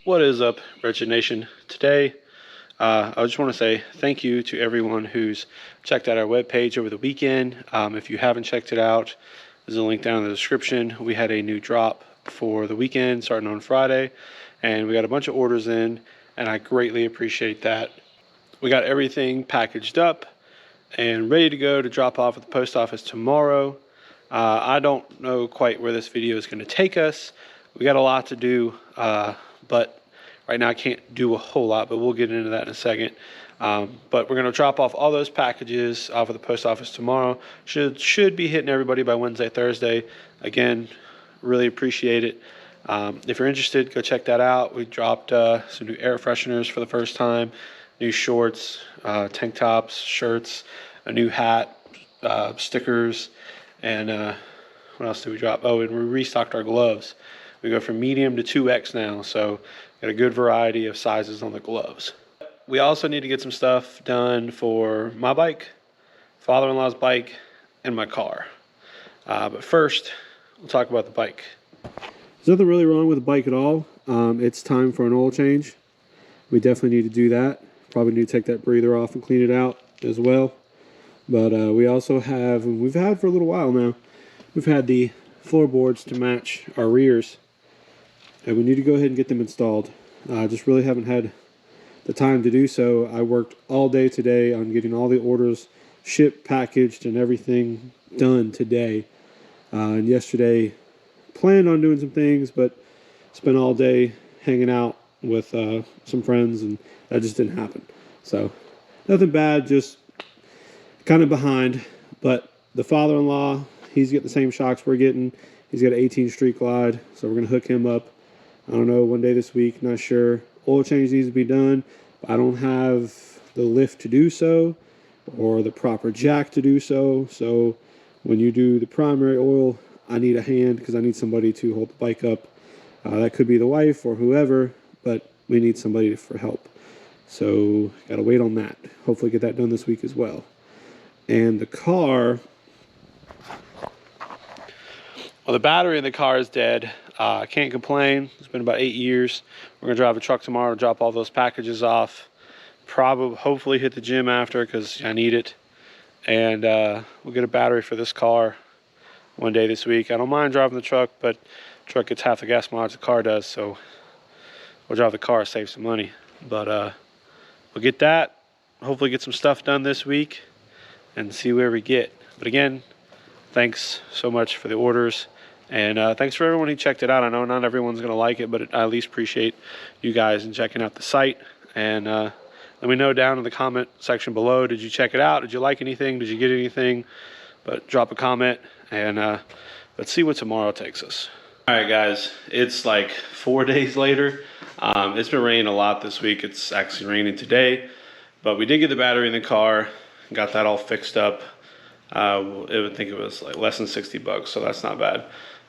What is up, Wretched Nation? Today, I just want to say thank you to everyone who's checked out our webpage over the weekend. If you haven't checked it out, there's a link down in the description. We had a new drop for the weekend starting on Friday, and we got a bunch of orders in, and I greatly appreciate that. We got everything packaged up and ready to go to drop off at the post office tomorrow. I don't know quite where this video is going to take us. We got a lot to do, but right now I can't do a whole lot, but we'll get into that in a second. But we're going to drop off all those packages off at the post office tomorrow. Should be hitting everybody by Wednesday, Thursday. Again, really appreciate it. If you're interested, go check that out. We dropped some new air fresheners for the first time, new shorts, tank tops, shirts, a new hat, stickers, and what else did we drop? Oh, and we restocked our gloves. We go from medium to 2X now, so got a good variety of sizes on the gloves. We also need to get some stuff done for my bike, father-in-law's bike, and my car. But first, we'll talk about the bike. There's nothing really wrong with the bike at all. It's time for an oil change. We definitely need to do that. Probably need to take that breather off and clean it out as well. But we also have, and we've had for a little while now, we've had the floorboards to match our rears. And we need to go ahead and get them installed. I just really haven't had the time to do so. I worked all day today on getting all the orders shipped, packaged, and everything done today. And yesterday, planned on doing some things, but spent all day hanging out with some friends, and that just didn't happen. So, nothing bad, just kind of behind. But the father-in-law, he's getting the same shocks we're getting. He's got an 18 Street Glide, so we're going to hook him up. I don't know, one day this week, not sure. Oil change needs to be done. I don't have the lift to do so or the proper jack to do so. So when you do the primary oil, I need a hand because I need somebody to hold the bike up. That could be the wife or whoever, but we need somebody for help. So got to wait on that. Hopefully get that done this week as well. And the car, well, the battery in the car is dead. I can't complain. It's been about 8 years. We're going to drive the truck tomorrow to drop all those packages off. Hopefully hit the gym after because I need it. And we'll get a battery for this car one day this week. I don't mind driving the truck, but the truck gets half the gas mileage the car does, so we'll drive the car, save some money. But we'll get that. Hopefully get some stuff done this week and see where we get. But again, thanks so much for the orders. And thanks for everyone who checked it out. I know not everyone's going to like it, but I at least appreciate you guys and checking out the site. And let me know down in the comment section below, did you check it out? Did you like anything? Did you get anything? But drop a comment, and let's see what tomorrow takes us. All right, guys, it's like 4 days later. It's been raining a lot this week. It's actually raining today. But we did get the battery in the car, got that all fixed up. I would think it was like less than 60 bucks, so that's not bad.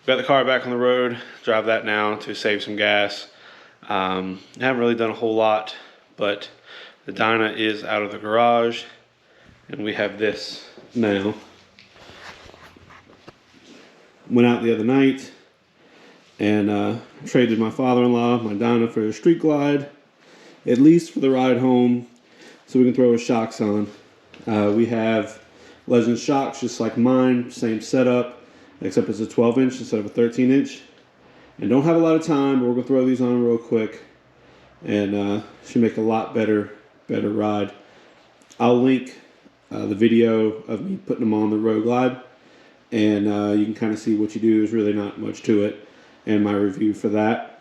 Got the car back on the road, drive that now to save some gas. I haven't really done a whole lot, but the Dyna is out of the garage, and we have this now. Went out the other night and traded my father-in-law my Dyna for a Street Glide, at least for the ride home, so we can throw his shocks on. We have Legend shocks just like mine, same setup, except it's a 12-inch instead of a 13-inch. And don't have a lot of time, but we're going to throw these on real quick, and should make a lot better ride. I'll link the video of me putting them on the Road Glide, and you can kind of see what you do. There's really not much to it, and my review for that.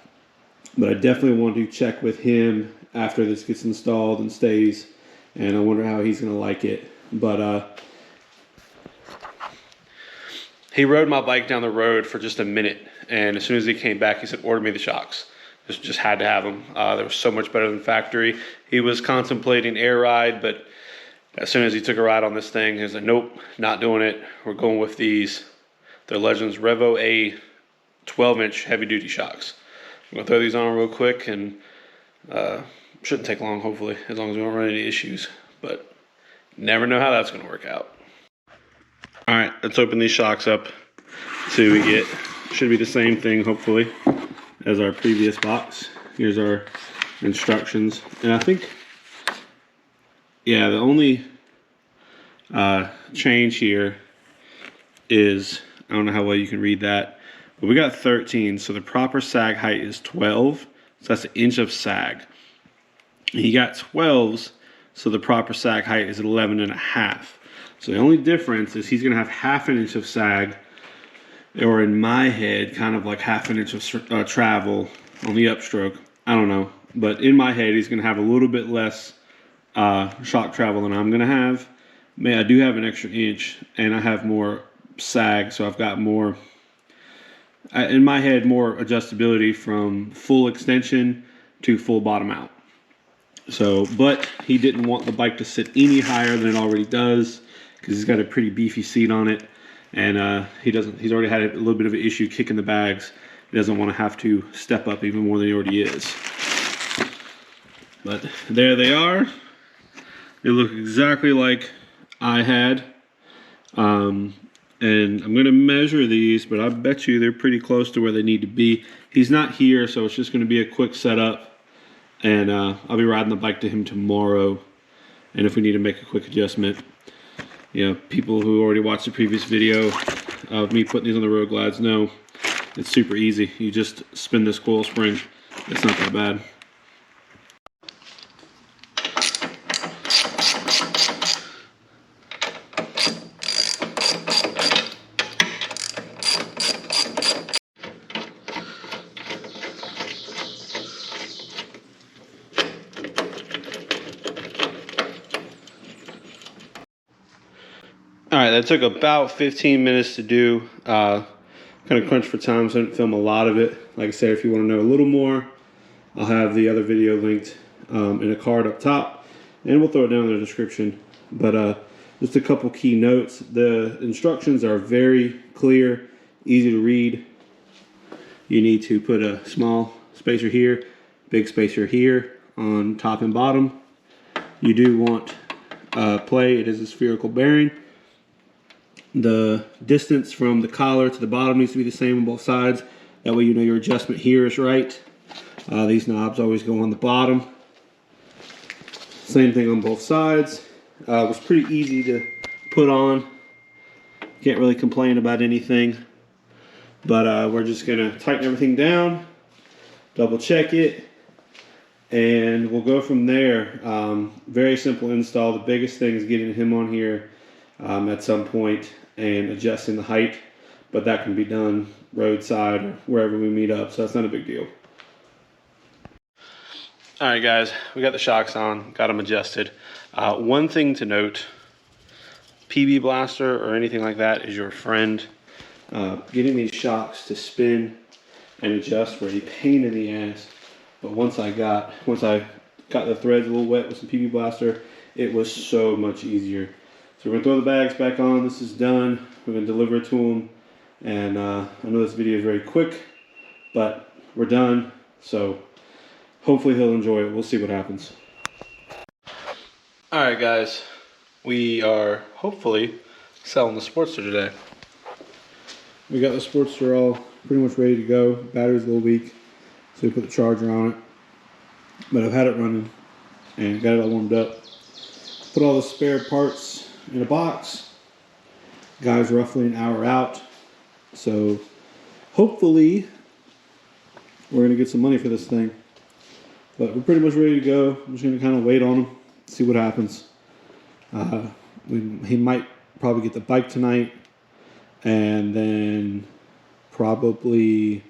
But I definitely want to check with him after this gets installed and stays, and I wonder how he's going to like it. But he rode my bike down the road for just a minute, and as soon as he came back, he said, order me the shocks. Just had to have them. They were so much better than factory. He was contemplating air ride, but as soon as he took a ride on this thing, he was like, nope, not doing it. We're going with these. They're Legends Revo A 12-inch heavy-duty shocks. I'm going to throw these on real quick, and shouldn't take long, hopefully, as long as we don't run any issues. But never know how that's going to work out. All right, let's open these shocks up. See what we get. Should be the same thing, hopefully, as our previous box. Here's our instructions. And I think, yeah, the only change here is, I don't know how well you can read that, but we got 13, so the proper sag height is 12, so that's an inch of sag. He got 12s, so the proper sag height is 11 and a half. So the only difference is he's going to have half an inch of sag, or in my head, kind of like half an inch of travel on the upstroke. I don't know, but in my head, he's going to have a little bit less shock travel than I'm going to have. I do have an extra inch, and I have more sag, so I've got more, in my head, more adjustability from full extension to full bottom out. So, but he didn't want the bike to sit any higher than it already does, because he's got a pretty beefy seat on it, and he's already had a little bit of an issue kicking the bags. He doesn't want to have to step up even more than he already is. But there they are. They look exactly like I had. And I'm going to measure these, but I bet you they're pretty close to where they need to be. He's not here, so it's just going to be a quick setup. And I'll be riding the bike to him tomorrow. And if we need to make a quick adjustment, you know, people who already watched the previous video of me putting these on the road glides know it's super easy. You just spin this coil spring. It's not that bad. All right, that took about 15 minutes to do. Kind of crunched for time, so I didn't film a lot of it. Like I said, if you want to know a little more, I'll have the other video linked in a card up top, and we'll throw it down in the description. But just a couple key notes. The instructions are very clear, easy to read. You need to put a small spacer here, big spacer here on top and bottom. You do want play. It is a spherical bearing. The distance from the collar to the bottom needs to be the same on both sides. That way you know your adjustment here is right. These knobs always go on the bottom. Same thing on both sides. It was pretty easy to put on. Can't really complain about anything. But we're just going to tighten everything down, double check it, and we'll go from there. Very simple install. The biggest thing is getting him on here at some point and adjusting the height, but that can be done roadside or wherever we meet up, so that's not a big deal. All right, guys, we got the shocks on, got them adjusted. One thing to note, PB Blaster or anything like that is your friend. Getting these shocks to spin and adjust were a pain in the ass, but once I got the threads a little wet with some PB Blaster, it was so much easier. So we're going to throw the bags back on. This is done. We're going to deliver it to him. And I know this video is very quick, but we're done. So hopefully he'll enjoy it. We'll see what happens. All right, guys. We are hopefully selling the Sportster today. We got the Sportster all pretty much ready to go. Battery's a little weak, so we put the charger on it. But I've had it running and got it all warmed up. Put all the spare parts in a box. Guys, roughly an hour out, so hopefully we're gonna get some money for this thing. But we're pretty much ready to go. I'm just gonna kind of wait on him, see what happens. He might probably get the bike tonight, and then probably,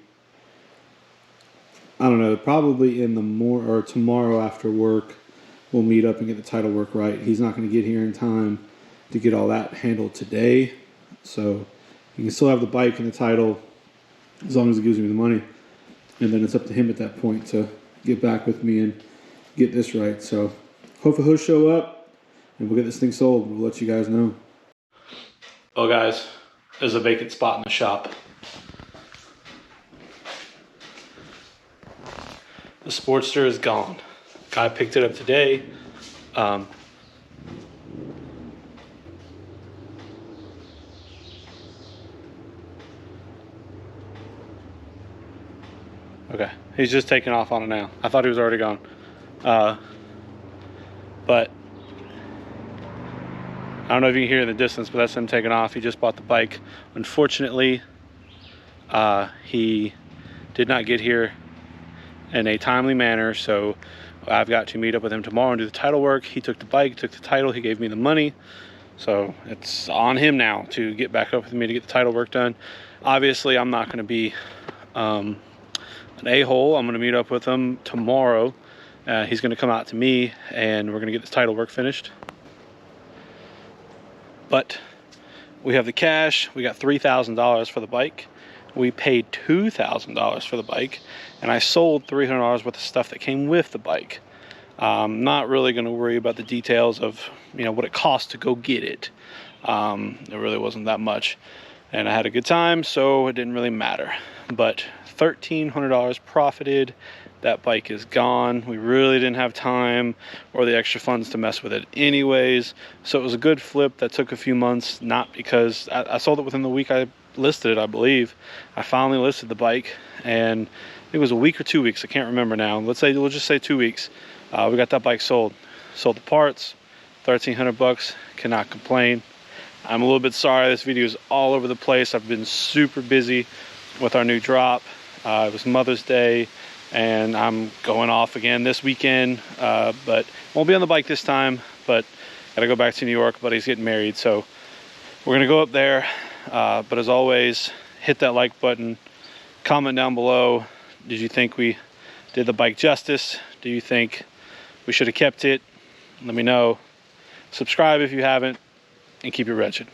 I don't know, probably in the or tomorrow after work, we'll meet up and get the title work right. He's not going to get here in time to get all that handled today. So you can still have the bike and the title as long as it gives me the money. And then it's up to him at that point to get back with me and get this right. So hopefully he'll show up and we'll get this thing sold. We'll let you guys know. Oh, guys, there's a vacant spot in the shop. The Sportster is gone. Guy picked it up today. Okay, He's just taking off on it now. I thought he was already gone. But I don't know if you can hear in the distance, but that's him taking off. He just bought the bike. Unfortunately, he did not get here in a timely manner, so I've got to meet up with him tomorrow and do the title work. He took the bike, took the title, he gave me the money, so it's on him now to get back up with me to get the title work done. Obviously, I'm not going to be an a-hole. I'm going to meet up with him tomorrow. He's going to come out to me, and we're going to get this title work finished. But we have the cash. We got $3,000 for the bike. We paid $2,000 for the bike, and I sold $300 worth of stuff that came with the bike. Not really going to worry about the details of, you know, what it cost to go get it. It really wasn't that much, and I had a good time, so it didn't really matter. But $1,300 profited. That bike is gone. We really didn't have time or the extra funds to mess with it anyways, so it was a good flip that took a few months. Not because I sold it within the week I listed it, I believe. I finally listed the bike, and it was a week or 2 weeks, I can't remember now. We'll just say 2 weeks. We got that bike sold the parts, 1,300 bucks. Cannot complain. I'm a little bit sorry this video is all over the place. I've been super busy with our new drop. It was Mother's Day, and I'm going off again this weekend, but won't be on the bike this time. But gotta go back to New York. Buddy's getting married, so we're gonna go up there. But as always, hit that like button, comment down below. Did you think we did the bike justice? Do you think we should have kept it? Let me know. Subscribe if you haven't, and keep it wretched.